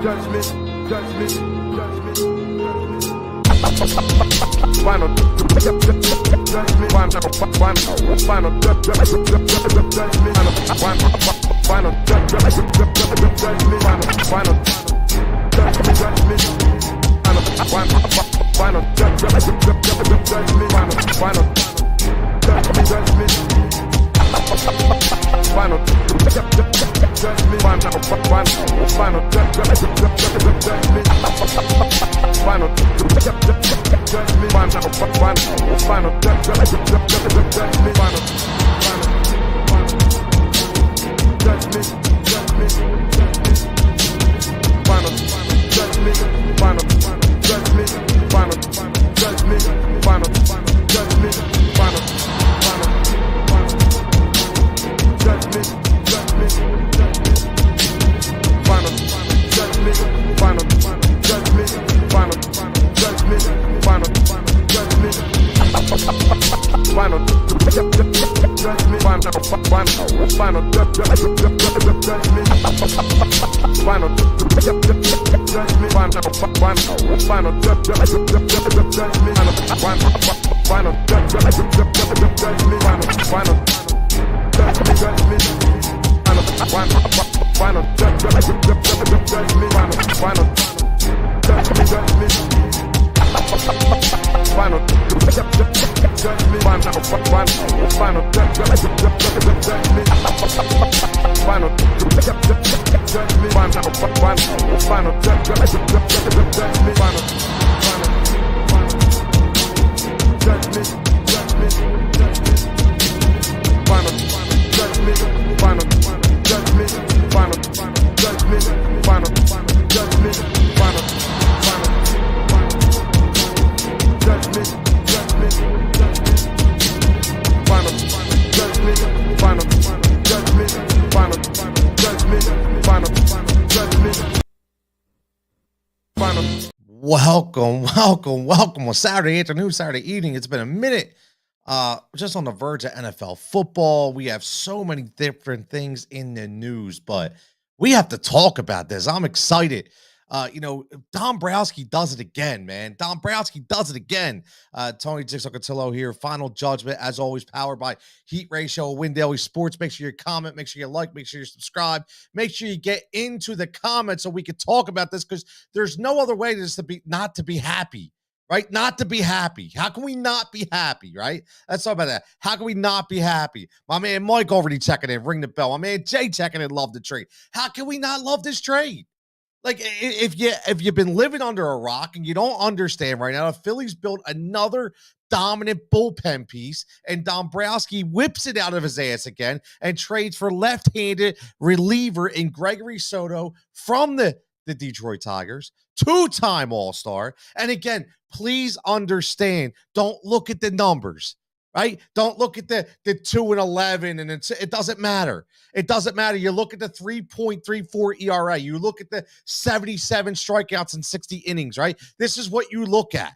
Judgement. Final Welcome on Saturday afternoon, Saturday evening. It's been a minute. Just on the verge of NFL football. We have so many different things in the news, but we have to talk about this. I'm excited. Dombroski does it again, man. Dombroski does it again. Tony Cutillo here. Final Judgment, as always, powered by Heat Ratio, Win Daily Sports. Make sure you comment, make sure you like, make sure you subscribe, make sure you get into the comments so we can talk about this, because there's no other way not to be happy. Right? Not to be happy. How can we not be happy, right? Let's talk about that. How can we not be happy? My man Mike already checking in. Ring the bell. My man Jay checking in. Love the trade. How can we not love this trade? Like, if you've been living under a rock and you don't understand right now, the Phillies built another dominant bullpen piece, and Dombroski whips it out of his ass again and trades for left-handed reliever in Gregory Soto from the Detroit Tigers, two-time All-Star. And again, please understand, don't look at the numbers, right? Don't look at the 2-11, and it doesn't matter. It doesn't matter. You look at the 3.34 ERA. You look at the 77 strikeouts in 60 innings, right? This is what you look at.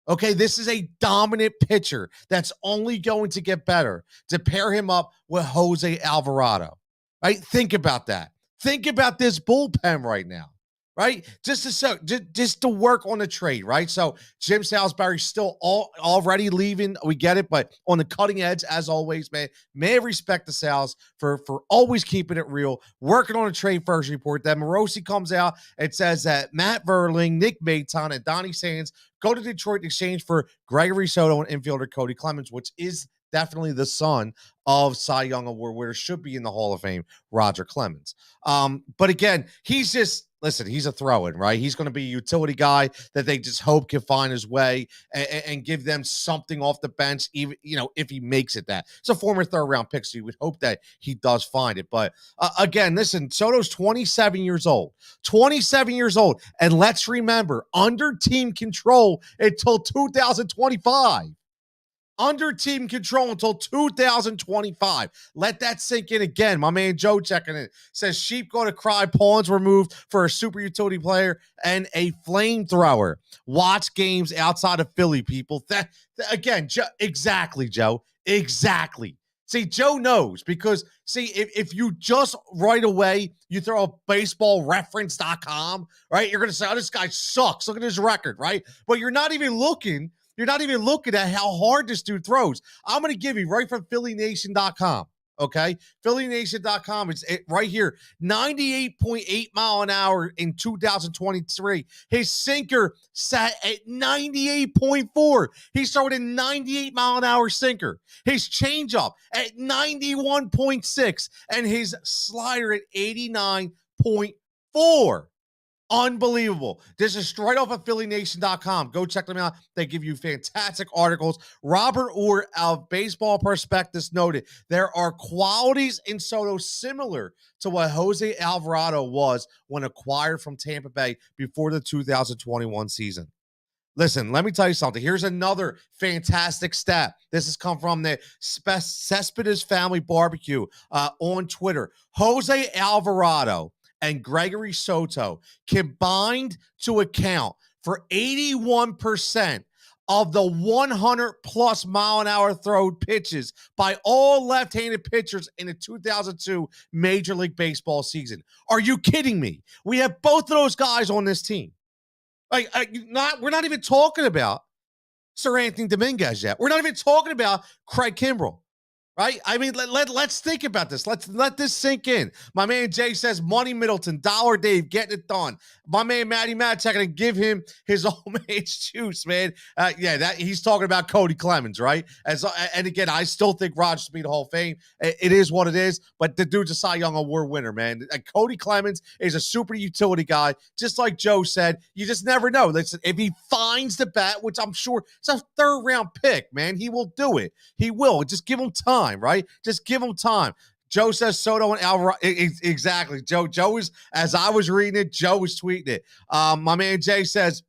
Okay, this is a dominant pitcher that's only going to get better to pair him up with Jose Alvarado, right? Think about that. Think about this bullpen right now. Right? Just to work on the trade, right? So Jim Salisbury's still already leaving. We get it, but on the cutting edge, as always, man. May I respect the Sals for always keeping it real, working on a trade first report. Then Morosi comes out and says that Matt Verling, Nick Maton, and Donnie Sands go to Detroit in exchange for Gregory Soto and infielder Cody Clemens, which is definitely the son of Cy Young Award winner, should be in the Hall of Fame, Roger Clemens. But again, he's a throw-in, right? He's going to be a utility guy that they just hope can find his way and give them something off the bench, even, if he makes it that. It's a former third-round pick, so you would hope that he does find it. But again, listen, Soto's 27 years old. 27 years old. And let's remember, under team control until 2025. Under team control until 2025. Let that sink in again. My man Joe checking in. Says sheep go to cry, pawns removed for a super utility player and a flamethrower. Watch games outside of Philly, people. Again, exactly, Joe. Exactly. See, Joe knows because, see, if you just right away, you throw up baseballreference.com, right? You're going to say, oh, this guy sucks. Look at his record, right? But you're not even looking. You're not even looking at how hard this dude throws. I'm going to give you right from PhillyNation.com. Okay. PhillyNation.com. It's right here. 98.8 mile an hour in 2023. His sinker sat at 98.4. He started a 98 mile an hour sinker. His changeup at 91.6 and his slider at 89.4. Unbelievable. This is straight off of PhillyNation.com. Go check them out. They give you fantastic articles. Robert Orr of Baseball Prospectus noted there are qualities in Soto similar to what Jose Alvarado was when acquired from Tampa Bay before the 2021 season. Listen, let me tell you something. Here's another fantastic stat. This has come from the Cespedes Family Barbecue on Twitter. Jose Alvarado and Gregory Soto combined to account for 81% of the 100 plus mile an hour thrown pitches by all left-handed pitchers in the 2002 Major League Baseball season. Are you kidding me? We have both of those guys on this team. We're not even talking about Sir Anthony Dominguez yet. We're not even talking about Craig Kimbrell. Right? I mean, let's think about this. Let's let this sink in. My man Jay says, Money Middleton, Dollar Dave, getting it done. My man Matty Matchak, going to give him his homemade juice, man. That he's talking about Cody Clemens, right? And again, I still think Roger Speed Hall of Fame. It is what it is, but the dude's a Cy Young Award winner, man. Cody Clemens is a super utility guy, just like Joe said. You just never know. Listen, if he finds the bat, which I'm sure it's a third-round pick, man, he will do it. He will. Just give him time. Right? Just give him time. Joe says Soto and Alvarado. Exactly. Joe is, as I was reading it, Joe was tweeting it. My man Jay says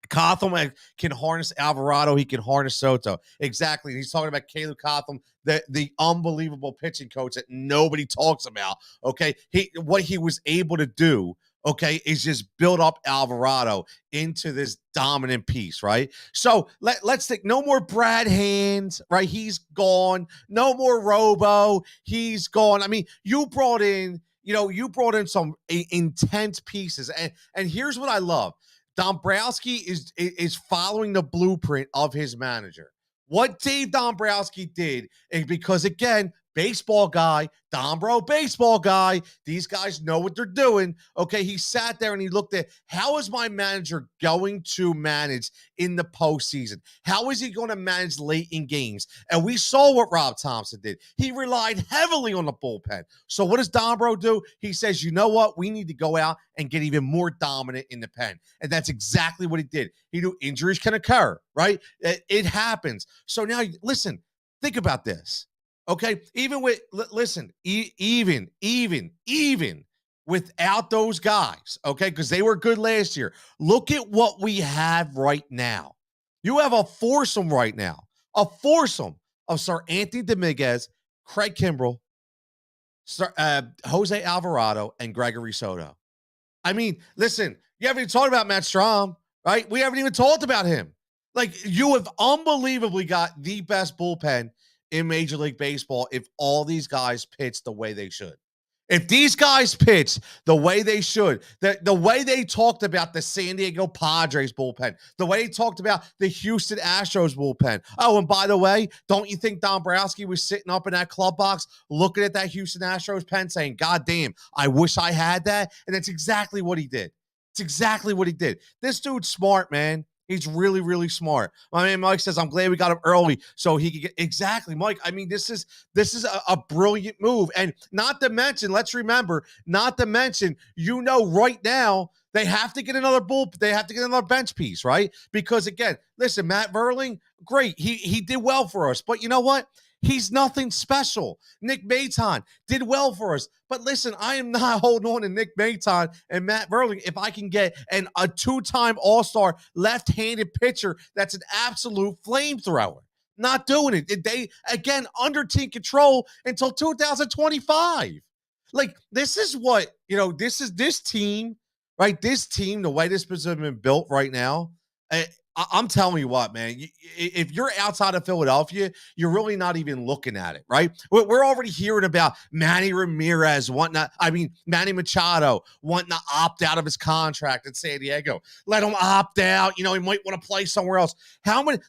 Cotham can harness Alvarado. He can harness Soto. Exactly. He's talking about Caleb Cotham, the unbelievable pitching coach that nobody talks about. Okay. What he was able to do, okay, is just build up Alvarado into this dominant piece, right? So let's think. No more Brad Hands, right? He's gone. No more Robo. He's gone. I mean, you brought in some intense pieces, and here's what I love. Dombroski is following the blueprint of his manager. What Dave Dombroski did, and because again, baseball guy, baseball guy. These guys know what they're doing. Okay, he sat there and he looked at, how is my manager going to manage in the postseason? How is he going to manage late in games? And we saw what Rob Thomson did. He relied heavily on the bullpen. So what does Dombro do? He says, you know what? We need to go out and get even more dominant in the pen. And that's exactly what he did. He knew injuries can occur, right? It happens. So now, listen, think about this. Okay, even without those guys, okay, because they were good last year. Look at what we have right now. You have a foursome right now, a foursome of Sir Anthony Dominguez, Craig Kimbrell, Jose Alvarado, and Gregory Soto. I mean, listen, you haven't even talked about Matt Strahm, right? We haven't even talked about him. Like, you have unbelievably got the best bullpen in Major League Baseball if all these guys pitch the way they should. If these guys pitch the way they should, the way they talked about the San Diego Padres bullpen, the way they talked about the Houston Astros bullpen. Oh, and by the way, don't you think Dombroski was sitting up in that club box looking at that Houston Astros pen saying, God damn, I wish I had that? And that's exactly what he did. It's exactly what he did. This dude's smart, man. He's really, really smart. My man Mike says, I'm glad we got him early so he could get exactly, Mike. I mean, this is a brilliant move. And not to mention, let's remember, right now, they have to get another they have to get another bench piece, right? Because again, listen, Matt Verling, great. He did well for us. But you know what? He's nothing special. Nick Maton did well for us. But listen, I am not holding on to Nick Maton and Matt Verling if I can get a two-time All-Star left-handed pitcher that's an absolute flamethrower. Not doing it. They, again, under team control until 2025. Like, this is what, this team, right? This team, the way this has been built right now, I'm telling you what, man. If you're outside of Philadelphia, you're really not even looking at it, right? We're already hearing about Manny Ramirez wanting to, I mean, Manny Machado wanting to opt out of his contract in San Diego. Let him opt out. You know, he might want to play somewhere else.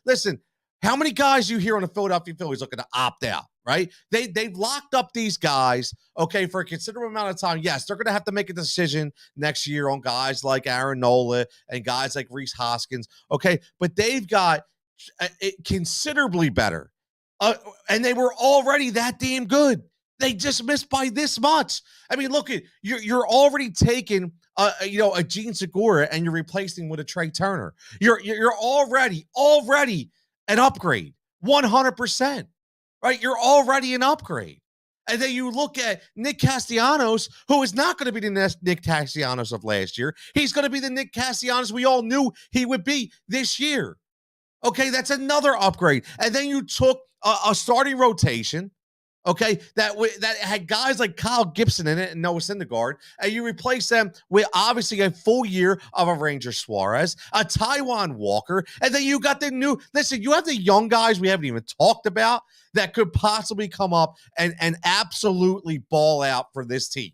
Listen, how many guys you hear on the Philadelphia Phillies looking to opt out, right? They've locked up these guys, okay, for a considerable amount of time. Yes, they're going to have to make a decision next year on guys like Aaron Nola and guys like Rhys Hoskins, okay? But they've got it considerably better. And they were already that damn good. They just missed by this much. I mean, look, you're already taking a Gene Segura and you're replacing with a Trey Turner. You're already an upgrade, 100%, right? You're already an upgrade. And then you look at Nick Castellanos, who is not going to be the next Nick Castellanos of last year. He's going to be the Nick Castellanos we all knew he would be this year. Okay, that's another upgrade. And then you took a starting rotation, okay, that had guys like Kyle Gibson in it and Noah Syndergaard, and you replace them with obviously a full year of a Ranger Suarez, a Taijuan Walker, and then you got the new, listen, you have the young guys we haven't even talked about that could possibly come up and absolutely ball out for this team.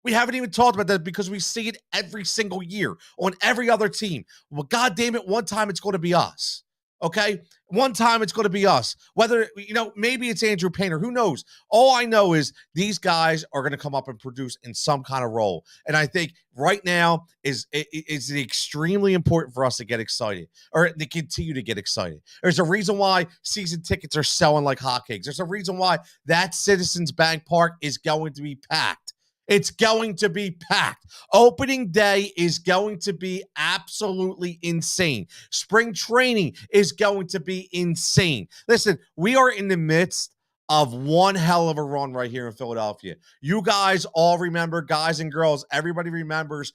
We haven't even talked about that because we see it every single year on every other team. Well, God damn it, one time it's going to be us. Okay, one time it's going to be us. Whether, maybe it's Andrew Painter. Who knows? All I know is these guys are going to come up and produce in some kind of role. And I think right now is extremely important for us to get excited or to continue to get excited. There's a reason why season tickets are selling like hotcakes. There's a reason why that Citizens Bank Park is going to be packed. It's going to be packed. Opening day is going to be absolutely insane. Spring training is going to be insane. Listen, we are in the midst of one hell of a run right here in Philadelphia. You guys all remember, guys and girls, everybody remembers,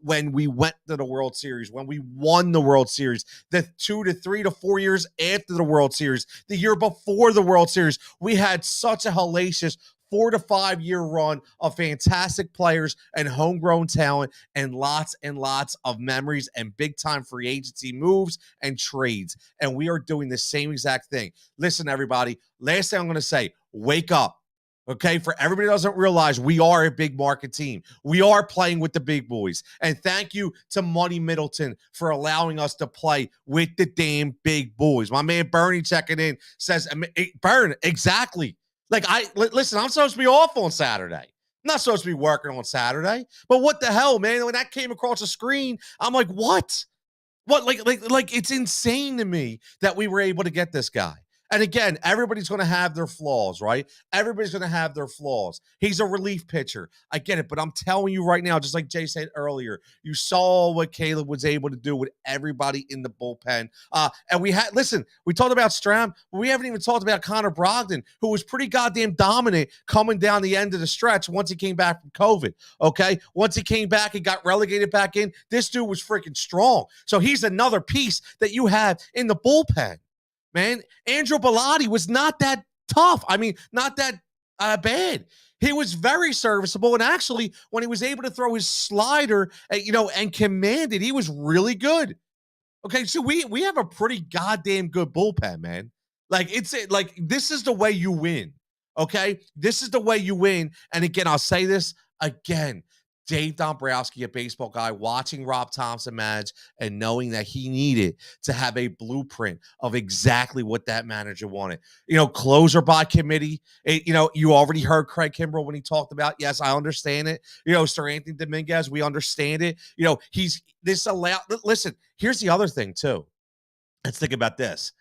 when we went to the World Series, when we won the World Series, the 2 to 3 to 4 years after the World Series, the year before the World Series, we had such a hellacious 4 to 5 year run of fantastic players and homegrown talent and lots of memories and big time free agency moves and trades. And we are doing the same exact thing. Listen, everybody, last thing I'm going to say, wake up. Okay, for everybody that doesn't realize, we are a big market team. We are playing with the big boys. And thank you to Money Middleton for allowing us to play with the damn big boys. My man Bernie checking in says, Bern, exactly. Listen, I'm supposed to be off on Saturday. I'm not supposed to be working on Saturday. But what the hell, man? When that came across the screen, I'm like, what? What? Like it's insane to me that we were able to get this guy. And again, everybody's going to have their flaws, right? Everybody's going to have their flaws. He's a relief pitcher. I get it. But I'm telling you right now, just like Jay said earlier, you saw what Caleb was able to do with everybody in the bullpen. And we talked about Stram, but we haven't even talked about Connor Brogdon, who was pretty goddamn dominant coming down the end of the stretch once he came back from COVID, okay? Once he came back and got relegated back in, this dude was freaking strong. So he's another piece that you have in the bullpen. Man, Andrew Bellotti was not that tough. I mean, not that bad. He was very serviceable. And actually, when he was able to throw his slider, and command it, he was really good. Okay, so we have a pretty goddamn good bullpen, man. This is the way you win. Okay, this is the way you win. And again, I'll say this again. Dave Dombroski, a baseball guy, watching Rob Thomson manage and knowing that he needed to have a blueprint of exactly what that manager wanted. Closer by committee. You already heard Craig Kimbrell when he talked about, yes, I understand it. Sir Anthony Dominguez, we understand it. Listen, here's the other thing too. Let's think about this.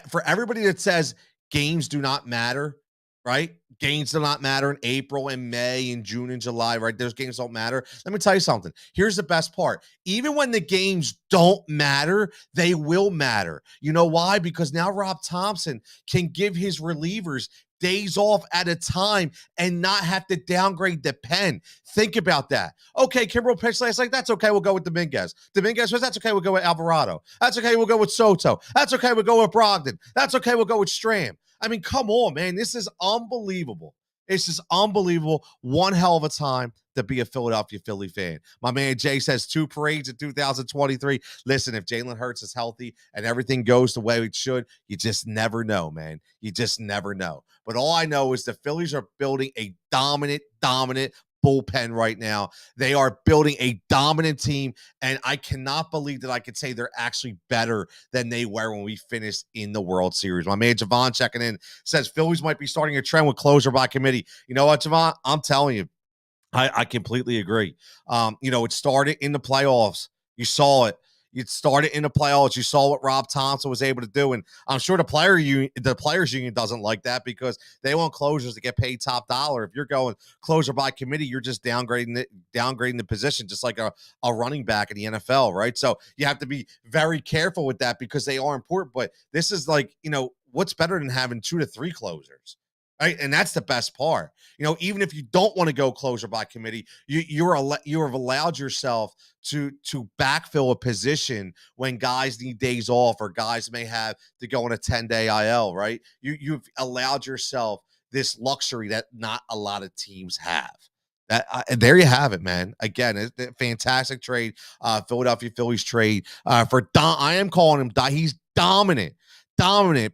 For everybody that says games do not matter, right? Games do not matter in April and May and June and July, right? Those games don't matter. Let me tell you something. Here's the best part. Even when the games don't matter, they will matter. You know why? Because now Rob Thomson can give his relievers days off at a time and not have to downgrade the pen. Think about that. Okay, Kimbrell pitched last night. That's okay. We'll go with Dominguez. Dominguez says, that's okay. We'll go with Alvarado. That's okay. We'll go with Soto. That's okay. We'll go with Brogdon. That's okay. We'll go with Stram. I mean, come on, man. This is unbelievable. It's just unbelievable. One hell of a time to be a Philadelphia Philly fan. My man Jay says 2 parades in 2023. Listen, if Jalen Hurts is healthy and everything goes the way it should, you just never know, man. You just never know. But all I know is the Phillies are building a dominant bullpen right now. They are building a dominant team, and I cannot believe that I could say they're actually better than they were when we finished in the World Series. My man Javon checking in says Phillies might be starting a trend with closer by committee. You know what, Javon? I'm telling you, I completely agree. It started in the playoffs. You saw it. It started in the playoffs. You saw what Rob Thomson was able to do, and I'm sure the players union doesn't like that because they want closers to get paid top dollar. If you're going closer by committee, you're just downgrading the position, just like a running back in the NFL, right? So you have to be very careful with that because they are important. But this is like, what's better than having 2 to 3 closers? Right. And that's the best part. Even if you don't want to go closer by committee, you have allowed yourself to backfill a position when guys need days off or guys may have to go on a 10-day IL, right? You've allowed yourself this luxury that not a lot of teams have. And there you have it, man. Again, it's a fantastic trade. Philadelphia Phillies trade for Don. I am calling him. He's dominant.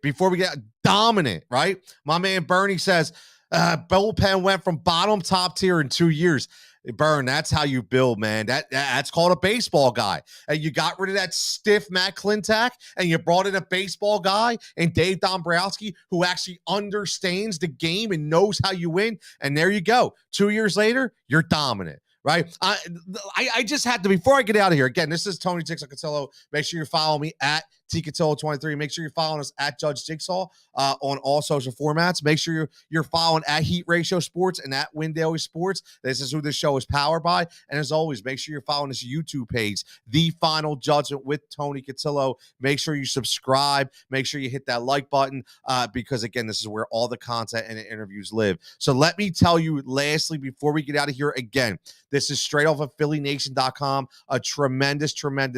Before we get dominant, right? My man Bernie says bullpen went from top tier in 2 years. Burn, that's how you build, man. That's called a baseball guy. And you got rid of that stiff Matt Klintak, and you brought in a baseball guy and Dave Dombroski, who actually understands the game and knows how you win. And there you go. 2 years later, you're dominant. Right. I just had to, before I get out of here, again, this is Tony Jigsaw Cutillo. Make sure you follow me at TCutillo23. Make sure you're following us at Judge Jigsaw on all social formats. Make sure you're following at Heat Ratio Sports and at Win Daily Sports. This is who this show is powered by. And as always, make sure you're following this YouTube page, The Final Judgment with Tony Cutillo. Make sure you subscribe. Make sure you hit that like button because, again, this is where all the content and the interviews live. So let me tell you, lastly, before we get out of here again, this is straight off of PhillyNation.com, a tremendous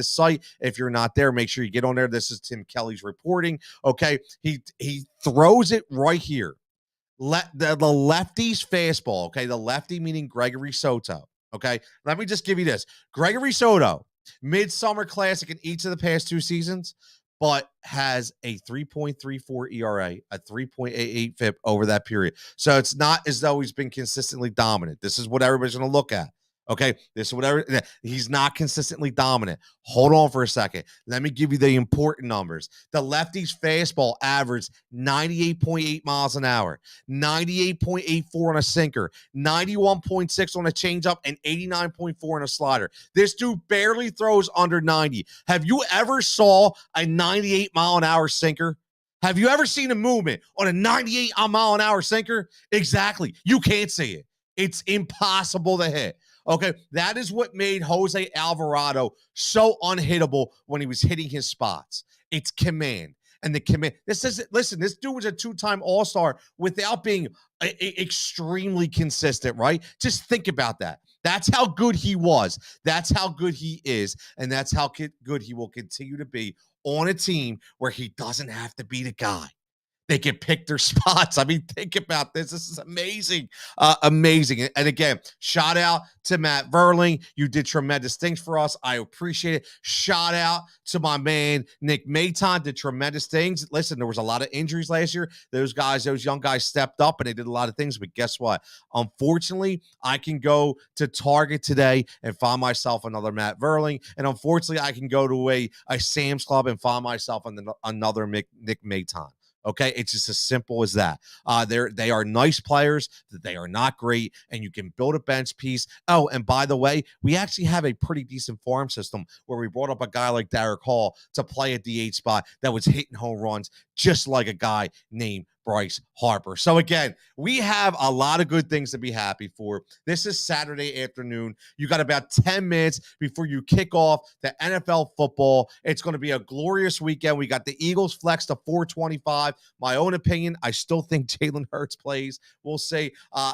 site. If you're not there, make sure you get on there. This is Tim Kelly's reporting. Okay, he throws it right here. The lefty's fastball. Okay, the lefty meaning Gregory Soto. Okay, let me just give you this: Gregory Soto, Midsummer Classic in each of the past 2 seasons, but has a 3.34 ERA, a 3.88 FIP over that period. So it's not as though he's been consistently dominant. This is what everybody's going to look at. Okay, this is whatever. He's not consistently dominant. Hold on for a second. Let me give you the important numbers. The lefty's fastball averaged 98.8 miles an hour, 98.84 on a sinker, 91.6 on a changeup, and 89.4 on a slider. This dude barely throws under 90. Have you ever saw a 98 mile an hour sinker? Have you ever seen a movement on a 98 mile an hour sinker? Exactly. You can't see it. It's impossible to hit. Okay, that is what made Jose Alvarado so unhittable when he was hitting his spots. It's command. And the command. This dude was a 2-time All-Star without being extremely consistent, right? Just think about that. That's how good he was. That's how good he is. And that's how good he will continue to be on a team where he doesn't have to be the guy. They can pick their spots. I mean, think about this. This is amazing. Amazing. And again, shout out to Matt Verling. You did tremendous things for us. I appreciate it. Shout out to my man, Nick Maton, did tremendous things. Listen, there was a lot of injuries last year. Those young guys stepped up and they did a lot of things. But guess what? Unfortunately, I can go to Target today and find myself another Matt Verling. And unfortunately, I can go to a Sam's Club and find myself another Nick Maton. Okay, it's just as simple as that. They are nice players, that they are not great, and you can build a bench piece. Oh, and by the way, we actually have a pretty decent farm system where we brought up a guy like Derek Hall to play a DH spot that was hitting home runs just like a guy named Bryce Harper. So again, we have a lot of good things to be happy for. This is Saturday afternoon. You got about 10 minutes before you kick off the NFL football. It's going to be a glorious weekend. We got the Eagles flex to 425. My own opinion, I still think Jalen Hurts plays. We'll see.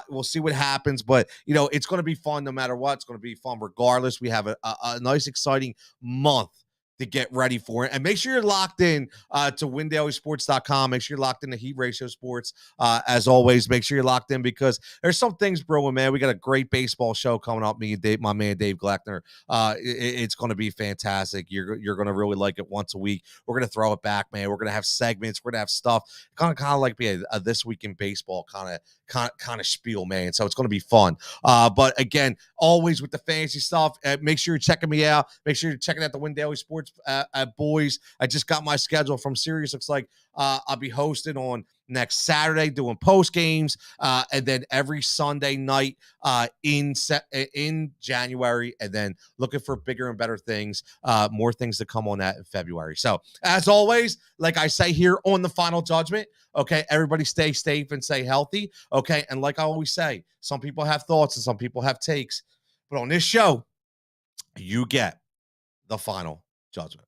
We'll see what happens, but it's going to be fun no matter what. It's going to be fun regardless. We have a nice, exciting month to get ready for it. And make sure you're locked in to WinDailySports.com. Make sure you're locked into Heat Ratio Sports. As always, make sure you're locked in because there's some things brewing, man. We got a great baseball show coming up. Me and Dave, my man Dave Gleckner. It's going to be fantastic. You're going to really like it once a week. We're going to throw it back, man. We're going to have segments. We're going to have stuff. Kind of like be a This Week in Baseball kind of spiel, man. So it's going to be fun. But again, always with the fancy stuff. Make sure you're checking me out. Make sure you're checking out the Win Daily Sports boys. I just got my schedule from Sirius. Looks like I'll be hosting on next Saturday, doing post games, and then every Sunday night in January, and then looking for bigger and better things, more things to come on that in February. So as always, like I say here on the Final Judgment, okay, everybody stay safe and stay healthy, okay? And like I always say, some people have thoughts and some people have takes, but on this show, you get the Final Judgment.